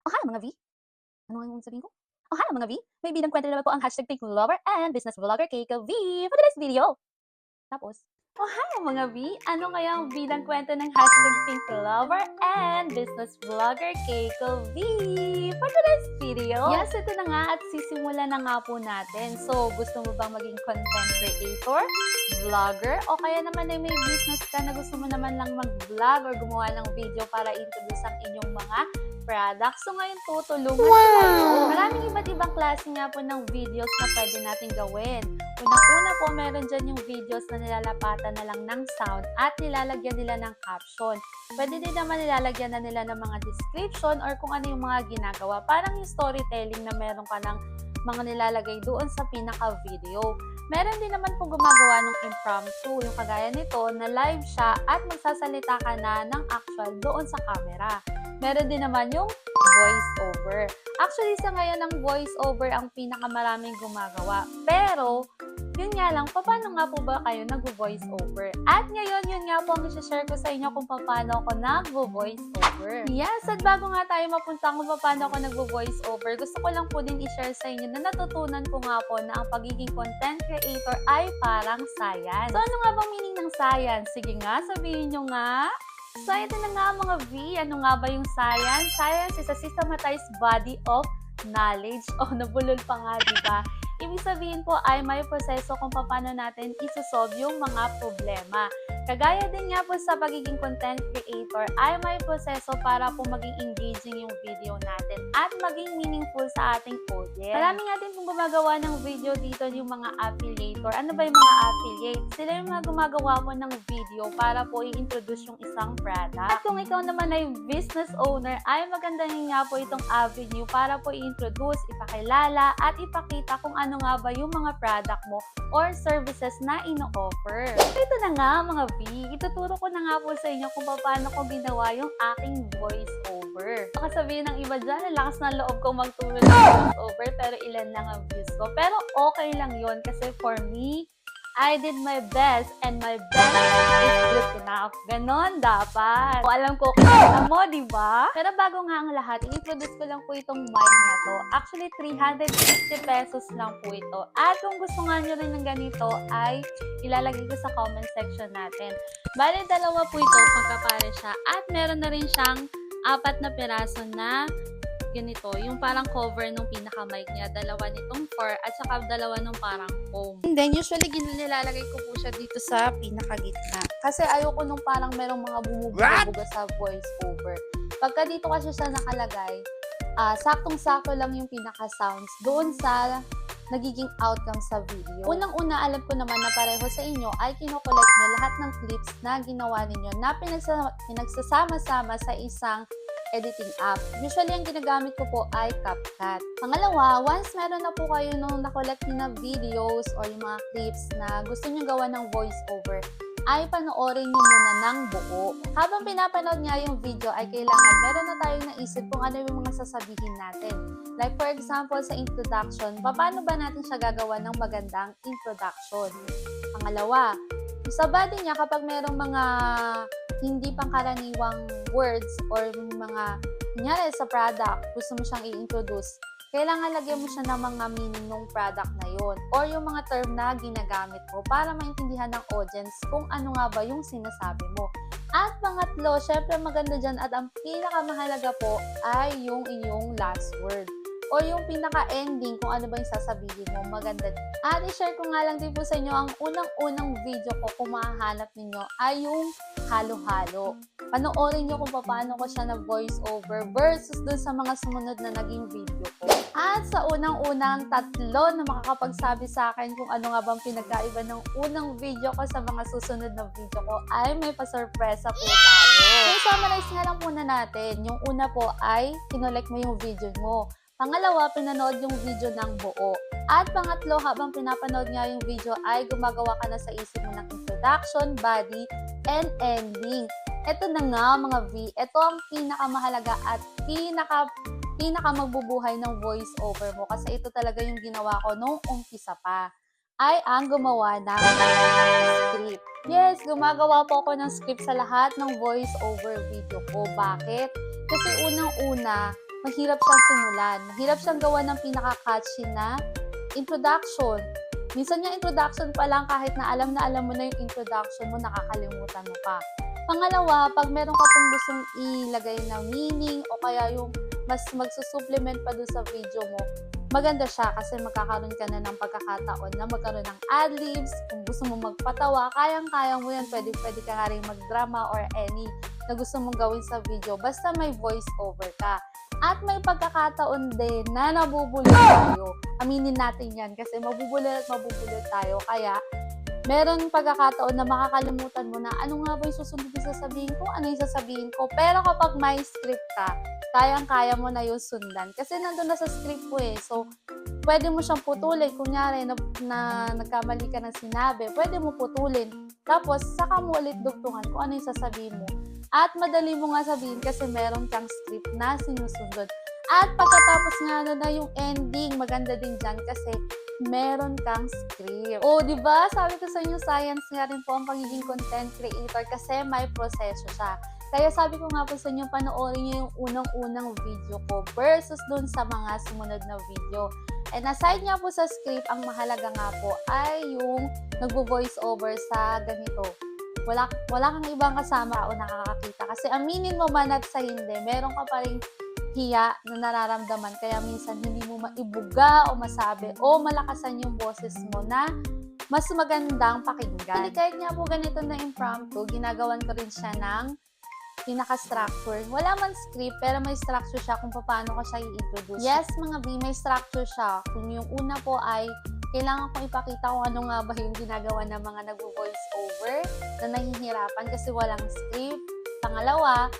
Oh, hi mga V! Ano nga yung sabihin ko? Oh, hi mga V! May bidang kwento na naman po ang hashtag Pink Lover and Business Vlogger Keiko V for today's video. Tapos, oh, hi mga V! Ano kaya ang bidang kwento ng hashtag Pink Lover and Business Vlogger Keiko V for today's video? Yes, ito na nga at sisimula na nga po natin. So, gusto mo bang maging content creator, vlogger, o kaya naman ay may business ka na gusto mo naman lang mag-vlog or gumawa ng video para introduce ang inyong mga products. So, ngayon tutulungan ko kayo. Maraming iba't ibang klase nga po ng videos na pwede natin gawin. Unang-una po, meron dyan yung videos na nilalapatan na lang ng sound at nilalagyan nila ng caption. Pwede din naman nilalagyan na nila ng mga description or kung ano yung mga ginagawa. Parang yung storytelling na meron ka ng mga nilalagay doon sa pinaka-video. Meron din naman po gumagawa ng impromptu, yung kagaya nito na live siya at magsasalita ka na ng actual doon sa camera. Meron din naman yung voice over. Actually, sa ngayon ang voice over ang pinakamaraming gumagawa. Pero, yun nga lang, paano nga po ba kayo nag-voice over? At ngayon, yun nga po ang i-share ko sa inyo kung paano ako nag-voice over. Yes, at bago nga tayo mapunta kung paano ako nag-voice over, gusto ko lang po din i-share sa inyo na natutunan ko nga po na ang pagiging content creator ay parang science. So, ano nga bang meaning ng science? Sige nga, sabihin nyo nga. So, ito na nga mga V. Ano nga ba yung science? Science is a systematized body of knowledge. O, nabulol pa nga, diba? Ibig sabihin po ay may proseso kung paano natin isosolve yung mga problema. Kagaya din nga po sa pagiging content creator ay may proseso para po maging engaging yung video natin at maging meaningful sa ating audience. Marami nga din pong gumagawa ng video dito yung mga affiliator. Ano ba yung mga affiliate? Sila yung mga gumagawa po ng video para po i-introduce yung isang product. At kung ikaw naman ay business owner, ay maganda nga po itong avenue para po i-introduce, ipakilala, at ipakita kung ano nga ba yung mga product mo or services na ino-offer. Ito na nga mga V, ituturo ko na nga po sa inyo kung paano ko ginawa yung aking voice over. Baka sabihin ng iba dyan, lakas na loob ko magturo ng voice over pero ilan lang ang views ko. Pero okay lang yon kasi for me, I did my best and my best is good enough. Ganon dapat. O, alam ko, kita mo, diba? Pero bago nga ang lahat, i-introduce ko lang po itong mic na to. Actually, 350 pesos lang po ito. At kung gusto nga nyo rin ng ganito, ay ilalagay ko sa comment section natin. Bale, dalawa po ito, pagkapare siya. At meron na rin siyang 4 na piraso na ganito, yung parang cover nung pinaka-mic niya, dalawa nitong fur at saka dalawa nung parang foam. And then, usually, nilalagay ko po siya dito sa pinaka-gitna. Kasi ayoko nung parang merong mga bumubuga sa voice over. Pagka dito kasi siya nakalagay, saktong-sakto lang yung pinaka-sounds doon sa nagiging outcome sa video. Unang-una, alam ko naman na pareho sa inyo ay kinokollect nyo lahat ng clips na ginawa ninyo na pinagsasama-sama sa isang editing app. Usually, ang ginagamit ko po ay CapCut. Pangalawa, once meron na po kayo nung nakollect nyo na videos or yung mga clips na gusto nyo gawa ng voice over, ay panoorin nyo muna ng buo. Habang pinapanood nga yung video, ay kailangan meron na tayong naisip kung ano yung mga sasabihin natin. Like for example, sa introduction, paano ba natin siya gagawa ng magandang introduction? Pangalawa, sa body niya, kapag merong mga hindi pangkaraniwang words or mga, kunyari sa product, gusto mo siyang i-introduce, kailangan lagyan mo siya ng mga meaning ng product na yon or yung mga term na ginagamit mo para maintindihan ng audience kung ano nga ba yung sinasabi mo. At pangatlo, syempre maganda dyan at ang pinakamahalaga po ay yung iyong last word o yung pinaka-ending kung ano ba yung sasabihin mo, maganda. At i-share ko nga lang din po sa inyo ang unang-unang video ko kung mahahanap ninyo ay yung halo-halo. Panoorin nyo kung paano ko siya na voice over versus dun sa mga sumunod na naging video ko. At sa unang-unang 3 na makakapagsabi sa akin kung ano nga bang pinagkaiba ng unang video ko sa mga susunod na video ko ay may pa-surpresa po tayo. So, summarize nga lang muna natin. Yung una po ay kinolect mo yung video mo. Pangalawa, pinanood yung video ng buo. At pangatlo, habang pinapanood nga yung video ay gumagawa ka na sa isip mo ng introduction, body, and ending. Ito na nga mga V, ito ang pinakamahalaga at pinaka magbubuhay ng voice over mo kasi ito talaga yung ginawa ko nung umpisa pa ay ang gumawa ng script. Yes, gumagawa po ako ng script sa lahat ng voice over video ko. Bakit? Kasi unang-una, mahirap siyang simulan. Mahirap siyang gawa ng pinaka-catchy na introduction. Minsan yung introduction pa lang, kahit na alam mo na yung introduction mo, nakakalimutan mo pa. Pangalawa, pag meron ka pong gustong ilagay na meaning o kaya yung mas magsusupplement pa dun sa video mo, maganda siya kasi magkakaroon ka na ng pagkakataon na magkaroon ng ad-libs. Kung gusto mo magpatawa, kayang-kaya mo yan. Pwede ka nga rin mag-drama or any na gusto mong gawin sa video. Basta may voice over ka. At may pagkakataon din na nabubulol tayo. Aminin natin yan kasi mabubulol tayo. Kaya, meron pagkakataon na makakalimutan mo na ano nga ba yung susunod na sasabihin ko, ano yung sasabihin ko. Pero kapag may script ka, kayang-kaya mo na yung sundan. Kasi nandun na sa script ko eh. So, pwede mo siyang putulin. Kunyari na nagkamali ka ng sinabi, pwede mo putulin. Tapos, saka mo ulit dugtungan kung ano yung sasabihin mo. At madali mo nga sabihin kasi meron kang script na sinusunod. At pagkatapos nga na yung ending, maganda din dyan kasi meron kang script. O, di ba? Sabi ko sa inyo, science nga rin po ang pagiging content creator kasi may proseso siya. Kaya sabi ko nga po sa inyo, panoorin niyo yung unang-unang video ko versus dun sa mga sumunod na video. And aside nga po sa script, ang mahalaga nga po ay yung nagvo-voice over sa ganito. Wala kang ibang kasama o nakakakita. Kasi aminin mo man at sa hindi, meron ka pa rin hiya na nararamdaman. Kaya minsan hindi mo maibuga o masabi o malakasan yung boses mo na mas magandang pakinggan. Hindi kahit nga po ganito na impromptu, ginagawan ko rin siya ng pinaka-structure. Wala man script, pero may structure siya kung paano ko siya i-introduce. Yes, mga B, may structure siya. Kung yung una po ay kailangan kong ipakita kung ano nga ba yung ginagawa ng mga nag-voice over na nahihirapan kasi walang script. Pangalawa,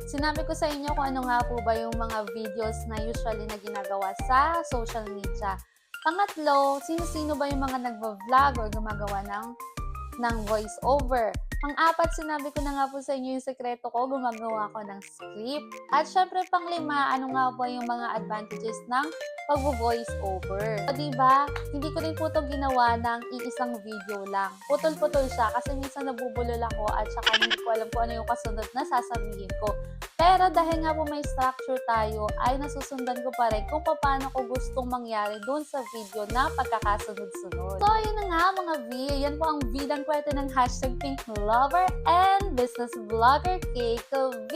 sinabi ko sa inyo kung ano nga po ba yung mga videos na usually na ginagawa sa social media. Pangatlo, sino-sino ba yung mga nagvo-vlog or gumagawa ng voice over. Pang-apat, sinabi ko na nga po sa inyo yung sekreto ko, gumagawa ko ng script. At syempre, pang-lima, ano nga po yung mga advantages ng pag-voice over. So, diba, hindi ko rin po ito ginawa ng iisang video lang. Putol-putol siya kasi minsan nabubulol ako at saka hindi ko alam kung ano yung kasunod na sasabihin ko. Pero dahil nga po may structure tayo, ay nasusundan ko pa rin kung paano ko gustong mangyari doon sa video na pagkakasunod-sunod. So, yun na nga mga V. Yan po ang vidang kwento ng #PinkLover and Business Vlogger Keiko V.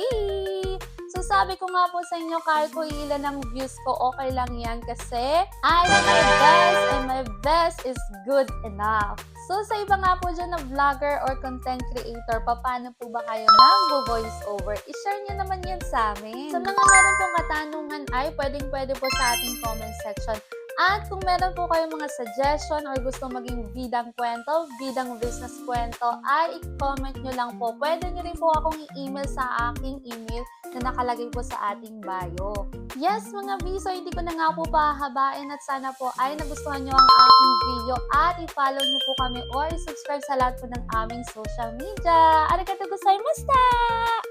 So, sabi ko nga po sa inyo, kahit po ilan ang views ko, okay lang yan kasi I am my best and my best is good enough. So, sa iba nga po dyan na vlogger or content creator, paano po ba kayo mag-voice over? I-share nyo naman yan sa amin. Sa mga meron pong katanungan ay pwedeng-pwede po sa ating comment section. At kung meron po kayong mga suggestion or gusto maging bidang kwento, bidang business kwento, ay i-comment nyo lang po. Pwede nyo rin po akong i-email sa aking email na nakalagay po sa ating bio. Yes, mga V, so hindi ko na nga po pahabain at sana po ay nagustuhan nyo ang aking video at i-follow nyo po kami or subscribe sa lahat po ng aming social media. Arigatou gozaimashita!